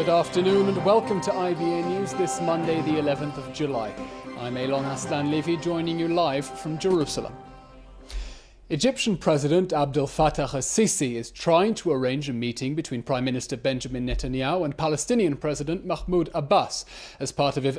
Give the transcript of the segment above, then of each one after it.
Good afternoon and welcome to IBA News this Monday, the 11th of July. I'm Elon Haslan-Levy, joining you live from Jerusalem. Egyptian President Abdel Fattah al-Sisi is trying to arrange a meeting between Prime Minister Benjamin Netanyahu and Palestinian President Mahmoud Abbas as part of his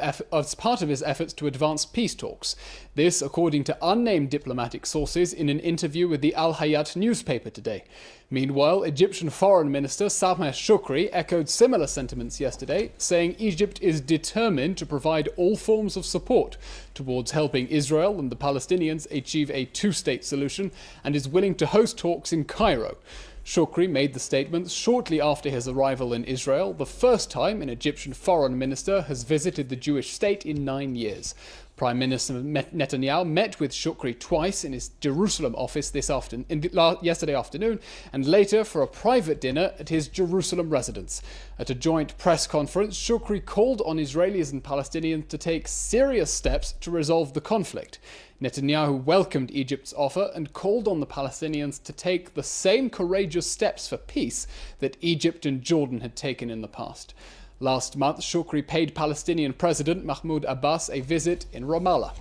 efforts to advance peace talks. This, according to unnamed diplomatic sources in an interview with the Al Hayat newspaper today. Meanwhile, Egyptian Foreign Minister Sameh Shoukry echoed similar sentiments yesterday, saying Egypt is determined to provide all forms of support towards helping Israel and the Palestinians achieve a two-state solution and is willing to host talks in Cairo. Shoukry made the statements shortly after his arrival in Israel, the first time an Egyptian foreign minister has visited the Jewish state in 9 years. Prime Minister Netanyahu met with Shoukry twice in his Jerusalem office yesterday afternoon and later for a private dinner at his Jerusalem residence. At a joint press conference, Shoukry called on Israelis and Palestinians to take serious steps to resolve the conflict. Netanyahu welcomed Egypt's offer and called on the Palestinians to take the same courageous steps for peace that Egypt and Jordan had taken in the past. Last month, Shoukry paid Palestinian President Mahmoud Abbas a visit in Ramallah.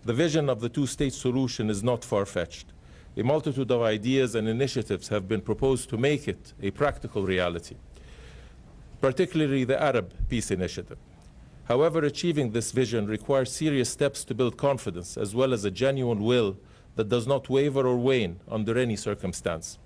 The vision of the two-state solution is not far-fetched. A multitude of ideas and initiatives have been proposed to make it a practical reality, particularly the Arab Peace Initiative. However, achieving this vision requires serious steps to build confidence, as well as a genuine will that does not waver or wane under any circumstance.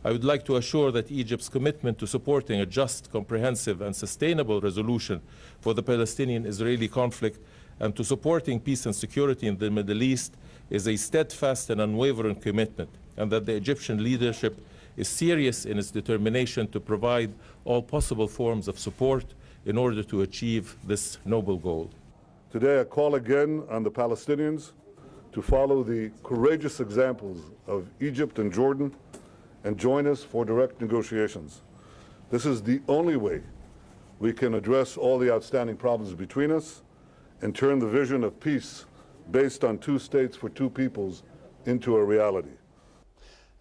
I would like to assure that Egypt's commitment to supporting a just, comprehensive and sustainable resolution for the Palestinian-Israeli conflict and to supporting peace and security in the Middle East is a steadfast and unwavering commitment, and that the Egyptian leadership is serious in its determination to provide all possible forms of support in order to achieve this noble goal. Today I call again on the Palestinians to follow the courageous examples of Egypt and Jordan and join us for direct negotiations. This is the only way we can address all the outstanding problems between us and turn the vision of peace based on two states for two peoples into a reality.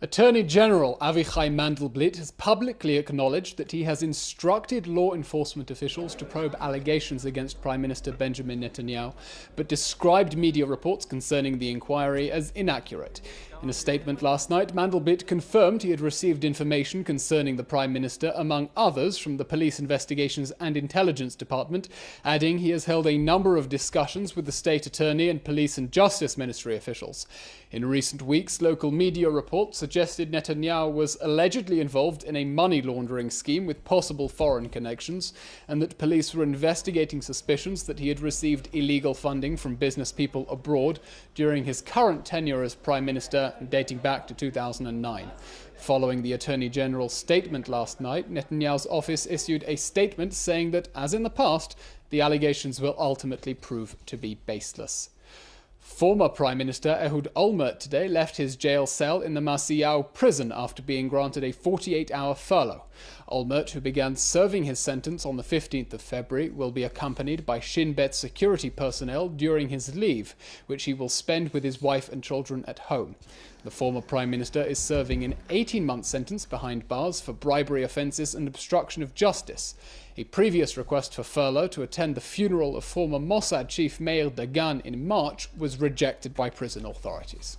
Attorney General Avichai Mandelblit has publicly acknowledged that he has instructed law enforcement officials to probe allegations against Prime Minister Benjamin Netanyahu, but described media reports concerning the inquiry as inaccurate. In a statement last night, Mandelblit confirmed he had received information concerning the Prime Minister, among others, from the Police Investigations and Intelligence Department, adding he has held a number of discussions with the State Attorney and Police and Justice Ministry officials. In recent weeks, local media reports suggested Netanyahu was allegedly involved in a money laundering scheme with possible foreign connections, and that police were investigating suspicions that he had received illegal funding from business people abroad during his current tenure as Prime Minister, dating back to 2009. Following the Attorney General's statement last night, Netanyahu's office issued a statement saying that, as in the past, the allegations will ultimately prove to be baseless. Former Prime Minister Ehud Olmert today left his jail cell in the Masyau prison after being granted a 48-hour furlough. Olmert, who began serving his sentence on the 15th of February, will be accompanied by Shin Bet security personnel during his leave, which he will spend with his wife and children at home. The former Prime Minister is serving an 18-month sentence behind bars for bribery offences and obstruction of justice. A previous request for furlough to attend the funeral of former Mossad chief Meir Dagan in March was rejected by prison authorities.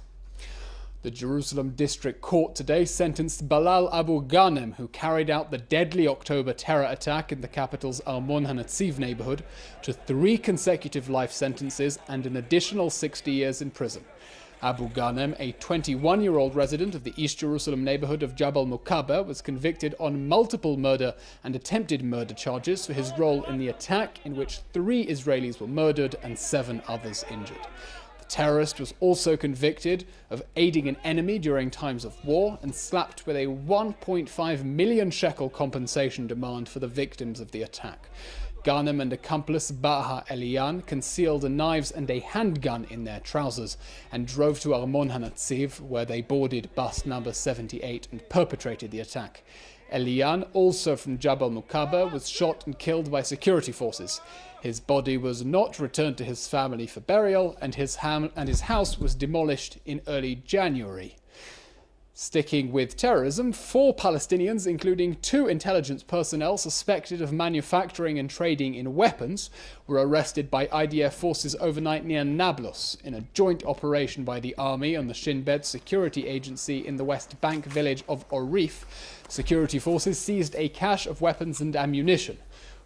The Jerusalem District Court today sentenced Bilal Abu Ghanem, who carried out the deadly October terror attack in the capital's Armon HaNetziv neighborhood, to 3 consecutive life sentences and an additional 60 years in prison. Abu Ghanem, a 21-year-old resident of the East Jerusalem neighborhood of Jabal Mukaber, was convicted on multiple murder and attempted murder charges for his role in the attack, in which 3 Israelis were murdered and 7 others injured. The terrorist was also convicted of aiding an enemy during times of war and slapped with a 1.5 million shekel compensation demand for the victims of the attack. Ghanem and accomplice Baha Elian concealed knives and a handgun in their trousers and drove to Armon HaNetziv, where they boarded bus number 78 and perpetrated the attack. Elian, also from Jabal Mukaber, was shot and killed by security forces. His body was not returned to his family for burial, and his house was demolished in early January. Sticking with terrorism, 4 Palestinians, including 2 intelligence personnel suspected of manufacturing and trading in weapons, were arrested by IDF forces overnight near Nablus in a joint operation by the army and the Shin Bet security agency in the West Bank village of Orif. Security forces seized a cache of weapons and ammunition.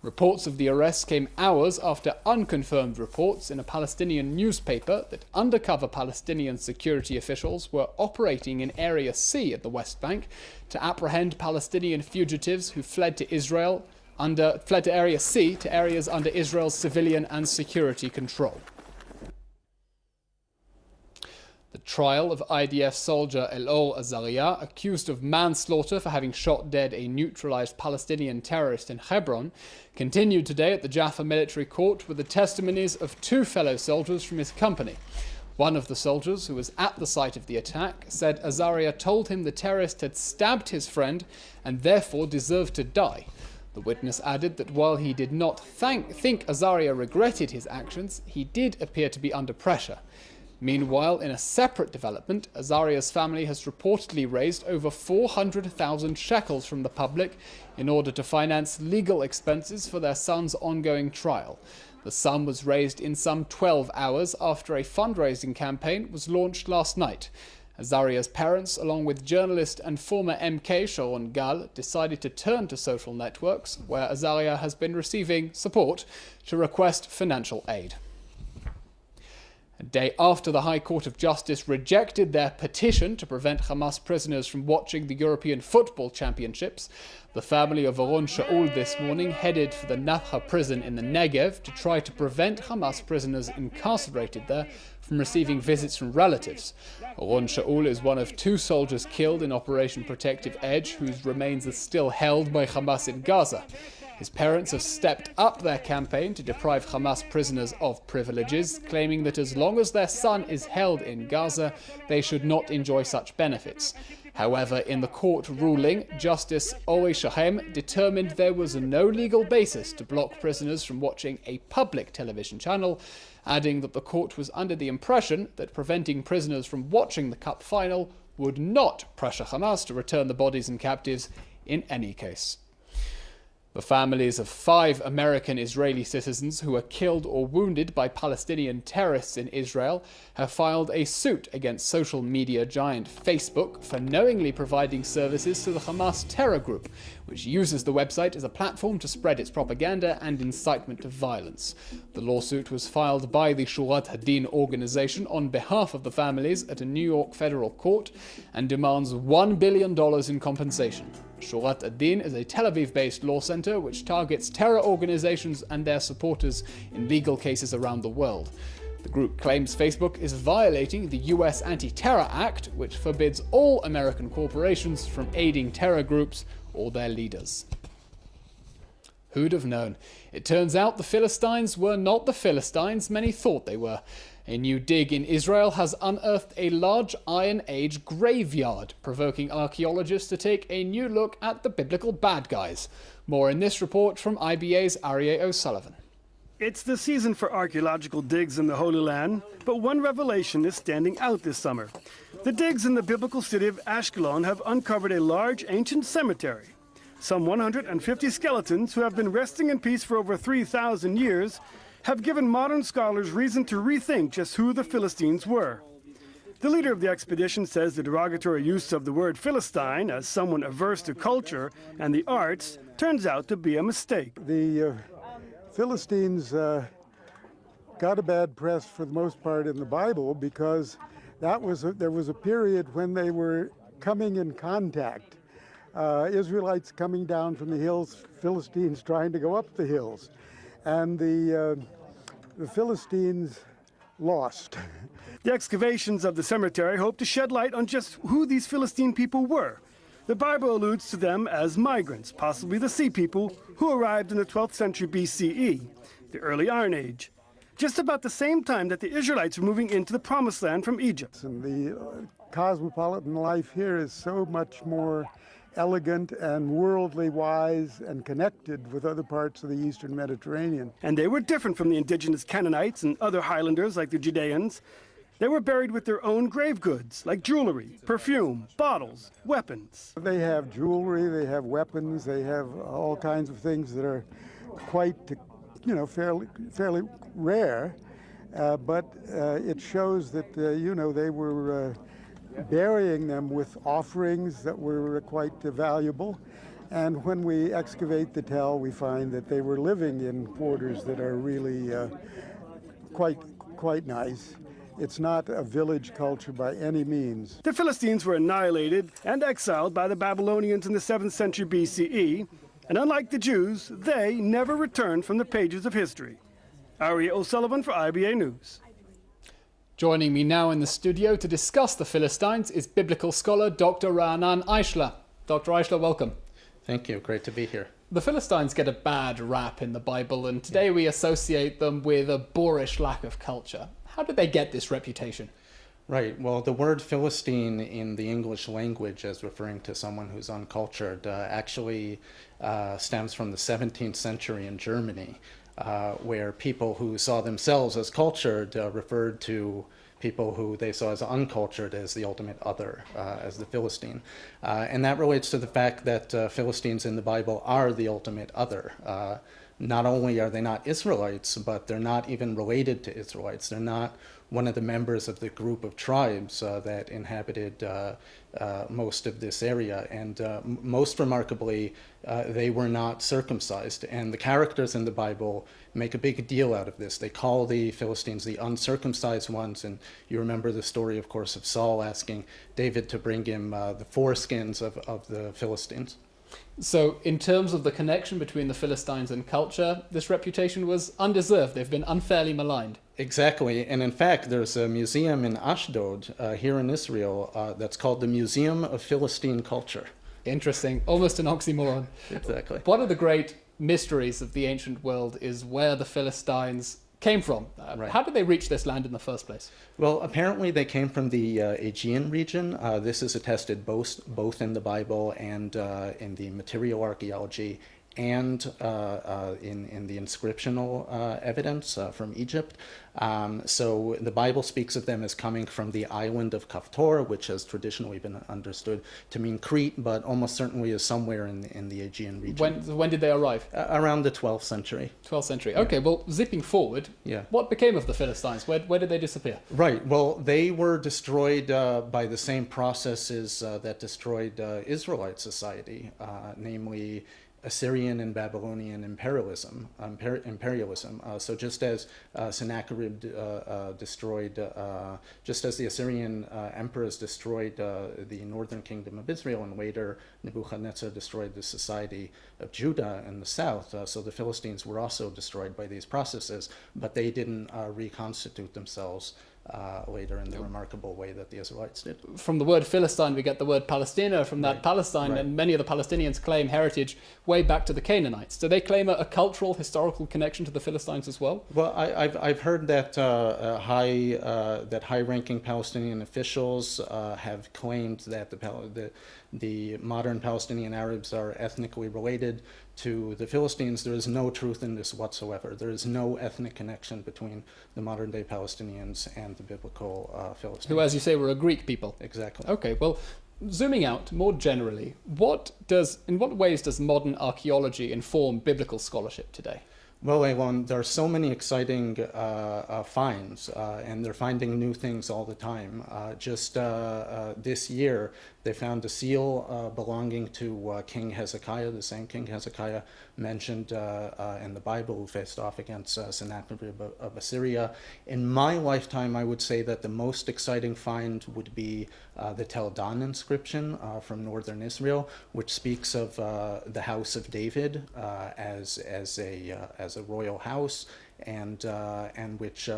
Reports of the arrests came hours after unconfirmed reports in a Palestinian newspaper that undercover Palestinian security officials were operating in Area C at the West Bank to apprehend Palestinian fugitives who fled to Area C to areas under Israel's civilian and security control. The trial of IDF soldier Elor Azaria, accused of manslaughter for having shot dead a neutralized Palestinian terrorist in Hebron, continued today at the Jaffa military court with the testimonies of 2 fellow soldiers from his company. One of the soldiers, who was at the site of the attack, said Azaria told him the terrorist had stabbed his friend and therefore deserved to die. The witness added that while he did not think Azaria regretted his actions, he did appear to be under pressure. Meanwhile, in a separate development, Azaria's family has reportedly raised over 400,000 shekels from the public in order to finance legal expenses for their son's ongoing trial. The sum was raised in some 12 hours after a fundraising campaign was launched last night. Azaria's parents, along with journalist and former MK Sharon Gal, decided to turn to social networks, where Azaria has been receiving support, to request financial aid. A day after the High Court of Justice rejected their petition to prevent Hamas prisoners from watching the European Football Championships, the family of Oron Shaul this morning headed for the Nafha prison in the Negev to try to prevent Hamas prisoners incarcerated there from receiving visits from relatives. Oron Shaul is one of 2 soldiers killed in Operation Protective Edge, whose remains are still held by Hamas in Gaza. His parents have stepped up their campaign to deprive Hamas prisoners of privileges, claiming that as long as their son is held in Gaza, they should not enjoy such benefits. However, in the court ruling, Justice Ori Shahem determined there was no legal basis to block prisoners from watching a public television channel, adding that the court was under the impression that preventing prisoners from watching the Cup final would not pressure Hamas to return the bodies and captives in any case. The families of 5 American Israeli citizens who were killed or wounded by Palestinian terrorists in Israel have filed a suit against social media giant Facebook for knowingly providing services to the Hamas terror group, which uses the website as a platform to spread its propaganda and incitement to violence. The lawsuit was filed by the Shurat Hadin organization on behalf of the families at a New York federal court and demands $1 billion in compensation. Shurat Hadin is a Tel Aviv-based law center which targets terror organizations and their supporters in legal cases around the world. The group claims Facebook is violating the U.S. Anti-Terror Act, which forbids all American corporations from aiding terror groups or their leaders. Who'd have known? It turns out the Philistines were not the Philistines many thought they were. A new dig in Israel has unearthed a large Iron Age graveyard, provoking archaeologists to take a new look at the biblical bad guys. More in this report from IBA's Aryeh O'Sullivan. It's the season for archaeological digs in the Holy Land, but one revelation is standing out this summer. The digs in the biblical city of Ashkelon have uncovered a large ancient cemetery. Some 150 skeletons who have been resting in peace for over 3,000 years have given modern scholars reason to rethink just who the Philistines were. The leader of the expedition says the derogatory use of the word Philistine as someone averse to culture and the arts turns out to be a mistake. The Philistines got a bad press for the most part in the Bible because there was a period when they were coming in contact. Israelites coming down from the hills, Philistines trying to go up the hills. And the Philistines lost. The excavations of the cemetery hope to shed light on just who these Philistine people were. The Bible alludes to them as migrants, possibly the sea people, who arrived in the 12th century BCE, the early Iron Age, just about the same time that the Israelites were moving into the Promised Land from Egypt. And the cosmopolitan life here is so much more elegant and worldly wise and connected with other parts of the Eastern Mediterranean. And they were different from the indigenous Canaanites and other highlanders like the Judeans. They were buried with their own grave goods, like jewelry, perfume, bottles, weapons. They have jewelry, they have weapons, they have all kinds of things that are quite, fairly rare. But it shows that, they were burying them with offerings that were quite valuable. And when we excavate the tell, we find that they were living in quarters that are really quite nice. It's not a village culture by any means. The Philistines were annihilated and exiled by the Babylonians in the 7th century BCE, and unlike the Jews, they never returned from the pages of history. Ari O'Sullivan for IBA News. Joining me now in the studio to discuss the Philistines is biblical scholar Dr. Ra'anan Eichler. Dr. Eichler, welcome. Thank you. Great to be here. The Philistines get a bad rap in the Bible, and today we associate them with a boorish lack of culture. How did they get this reputation? Right. Well, the word Philistine in the English language as referring to someone who's uncultured actually stems from the 17th century in Germany, where people who saw themselves as cultured referred to people who they saw as uncultured as the ultimate other, as the Philistine. And that relates to the fact that Philistines in the Bible are the ultimate other. Not only are they not Israelites, but they're not even related to Israelites. They're not one of the members of the group of tribes that inhabited most of this area. And most remarkably, they were not circumcised. And the characters in the Bible make a big deal out of this. They call the Philistines the uncircumcised ones. And you remember the story, of course, of Saul asking David to bring him the foreskins of the Philistines. So in terms of the connection between the Philistines and culture, this reputation was undeserved. They've been unfairly maligned. Exactly. And in fact, there's a museum in Ashdod here in Israel that's called the Museum of Philistine Culture. Interesting. Almost an oxymoron. Exactly. One of the great mysteries of the ancient world is where the Philistines came from. Right. How did they reach this land in the first place? Well, apparently they came from the Aegean region. This is attested both in the Bible and in the material archaeology and in the inscriptional evidence from Egypt. So the Bible speaks of them as coming from the island of Kaftor, which has traditionally been understood to mean Crete, but almost certainly is somewhere in the Aegean region. When did they arrive? Around the 12th century. 12th century. Okay, well, zipping forward, what became of the Philistines? Where did they disappear? Right. Well, they were destroyed by the same processes that destroyed Israelite society, namely Assyrian and Babylonian imperialism. So just as Sennacherib destroyed, just as the Assyrian emperors destroyed the northern kingdom of Israel, and later Nebuchadnezzar destroyed the society of Judah in the south, so the Philistines were also destroyed by these processes, but they didn't reconstitute themselves later in the remarkable way that the Israelites did. From the word Philistine, we get the word Palestina. From that, Palestine, and many of the Palestinians claim heritage way back to the Canaanites. Do they claim a cultural, historical connection to the Philistines as well? Well, I've heard that high-ranking Palestinian officials have claimed that the modern Palestinian Arabs are ethnically related to the Philistines. There is no truth in this whatsoever. There is no ethnic connection between the modern-day Palestinians and the biblical Philistines. Who, as you say, were a Greek people. Exactly. Okay, well, zooming out more generally, in what ways does modern archaeology inform biblical scholarship today? Well, Elon, there are so many exciting finds, and they're finding new things all the time. Just this year, they found a seal belonging to King Hezekiah, the same King Hezekiah mentioned in the Bible, who faced off against Sennacherib of Assyria. In my lifetime, I would say that the most exciting find would be the Tel Dan inscription from northern Israel, which speaks of the house of David as a royal house, and which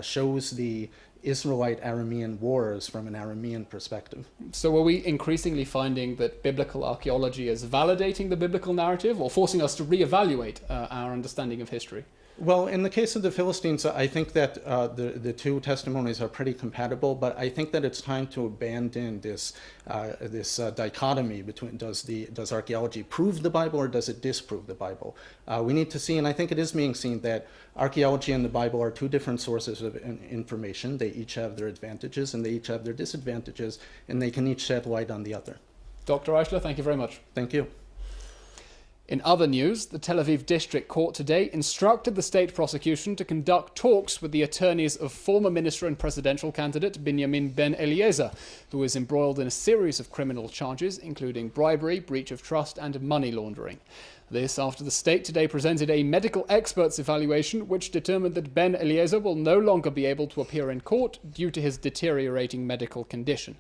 shows the Israelite-Aramean wars from an Aramean perspective. So are we increasingly finding that biblical archaeology is validating the biblical narrative or forcing us to reevaluate our understanding of history? Well, in the case of the Philistines, I think that the two testimonies are pretty compatible, but I think that it's time to abandon this dichotomy between does archaeology prove the Bible or does it disprove the Bible? We need to see, and I think it is being seen, that Archaeology and the Bible are two different sources of information. They each have their advantages and they each have their disadvantages, and they can each shed light on the other. Dr. Eichler, thank you very much. Thank you. In other news, the Tel Aviv District Court today instructed the state prosecution to conduct talks with the attorneys of former minister and presidential candidate Binyamin Ben Eliezer, who is embroiled in a series of criminal charges, including bribery, breach of trust, and money laundering. This after the state today presented a medical expert's evaluation which determined that Ben Eliezer will no longer be able to appear in court due to his deteriorating medical condition.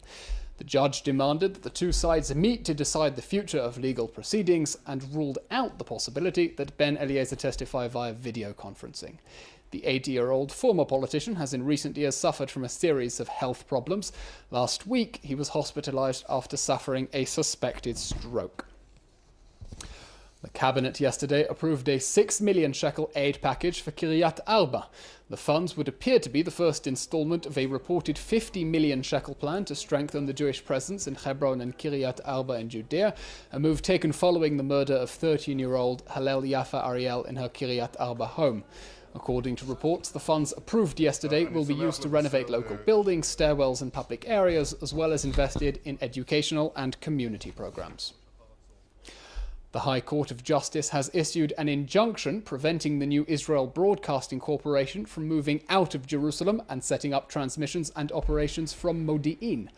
The judge demanded that the two sides meet to decide the future of legal proceedings and ruled out the possibility that Ben Eliezer testify via video conferencing. The 80-year-old former politician has in recent years suffered from a series of health problems. Last week, he was hospitalized after suffering a suspected stroke. The cabinet yesterday approved a 6 million shekel aid package for Kiryat Arba. The funds would appear to be the first installment of a reported 50 million shekel plan to strengthen the Jewish presence in Hebron and Kiryat Arba in Judea, a move taken following the murder of 13-year-old Hallel Yafa Ariel in her Kiryat Arba home. According to reports, the funds approved yesterday will be used to renovate local buildings, stairwells and public areas, as well as invested in educational and community programs. The High Court of Justice has issued an injunction preventing the new Israel Broadcasting Corporation from moving out of Jerusalem and setting up transmissions and operations from Modi'in.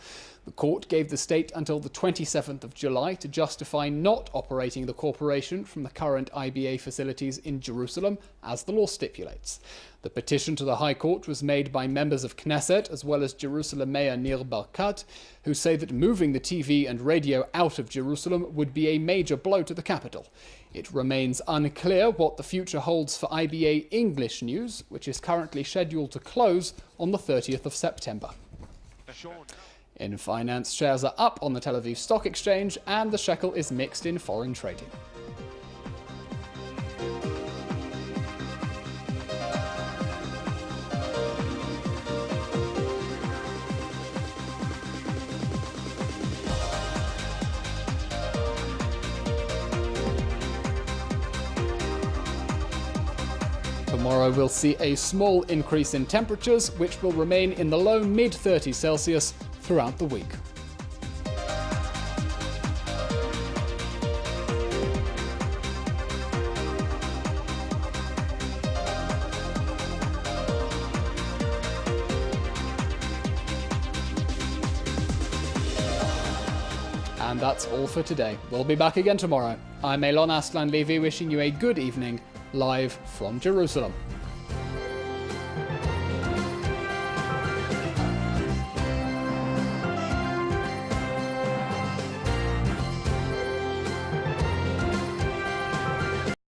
The court gave the state until the 27th of July to justify not operating the corporation from the current IBA facilities in Jerusalem, as the law stipulates. The petition to the High Court was made by members of Knesset as well as Jerusalem Mayor Nir Barkat, who say that moving the TV and radio out of Jerusalem would be a major blow to the capital. It remains unclear what the future holds for IBA English News, which is currently scheduled to close on the 30th of September. In finance, shares are up on the Tel Aviv Stock Exchange and the shekel is mixed in foreign trading. Tomorrow we'll see a small increase in temperatures, which will remain in the low mid-30s Celsius throughout the week. And that's all for today. We'll be back again tomorrow. I'm Elon Aslan Levy, wishing you a good evening, live from Jerusalem.